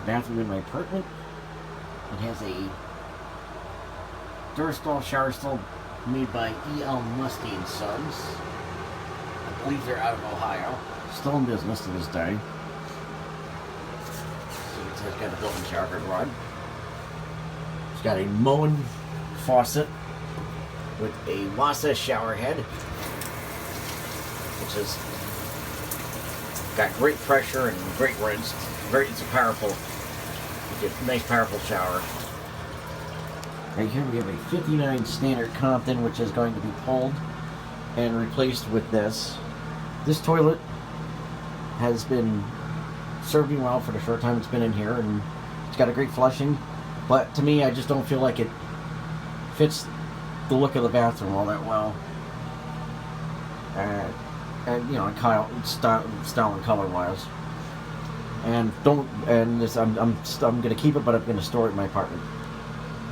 bathroom in my apartment. It has a Durstall shower stall made by Mustee Sons. I believe they're out of Ohio. Still in business to this day. So it's got a built-in shower rod. It's got a Moen Faucet with a Wassa shower head, which has got great pressure and great rinse. It's a powerful, you get a nice powerful shower. Right here we have a 59 Standard Compton, which is going to be pulled and replaced with this. This toilet has been served me well for the short time it's been in here, and it's got a great flushing, but to me I just don't feel like it fits the look of the bathroom all that well. And you know, style and color wise. And I'm gonna keep it, but I'm gonna store it in my apartment.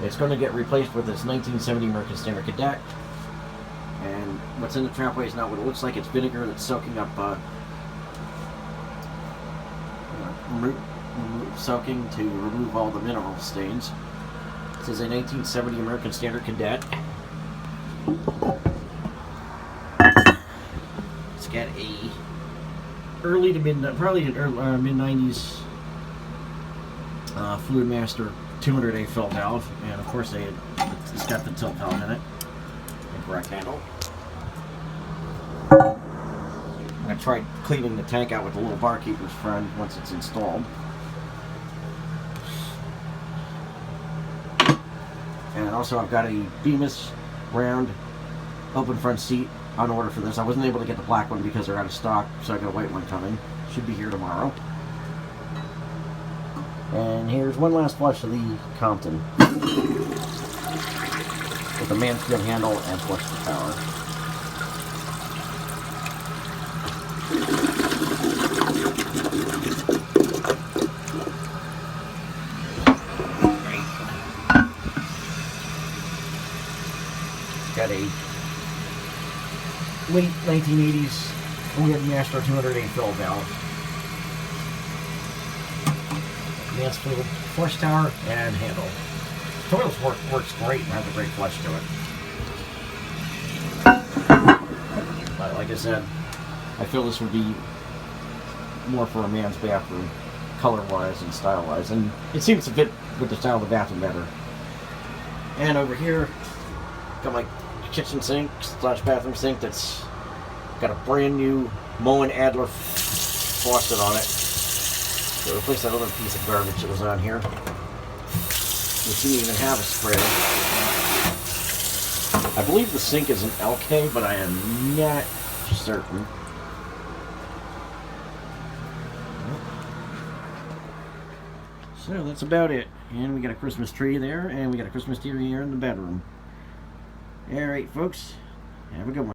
It's going to get replaced with this 1970 American Standard Cadet. And what's in the trapway is not what it looks like. It's vinegar that's soaking up, soaking to remove all the mineral stains. This is a 1970 American Standard Cadet. It's got a early to mid 90s Fluid Master 200A fill valve, and of course it's got the tilt valve in it, and correct handle. I tried cleaning the tank out with the little barkeeper's friend once it's installed. And also I've got a Bemis round open front seat on order for this. I wasn't able to get the black one because they're out of stock, so I got a white one coming. Should be here tomorrow. And here's one last flush of the Compton with a Mansfield handle and flush the tower. Got a late 1980s Fluid Master 208 fill valve. Mansfield flush tower and handle. Toilet works great and has a great flush to it. But like I said, I feel this would be more for a man's bathroom, color-wise and style-wise, and it seems to fit with the style of the bathroom better. And over here, got my kitchen sink / bathroom sink that's got a brand new Moen Adler faucet on it. To replace that other piece of garbage that was on here, which didn't even have a sprayer. I believe the sink is an LK, but I am not certain. So that's about it. And we got a Christmas tree there, and we got a Christmas tree here in the bedroom. Alright folks, have a good one.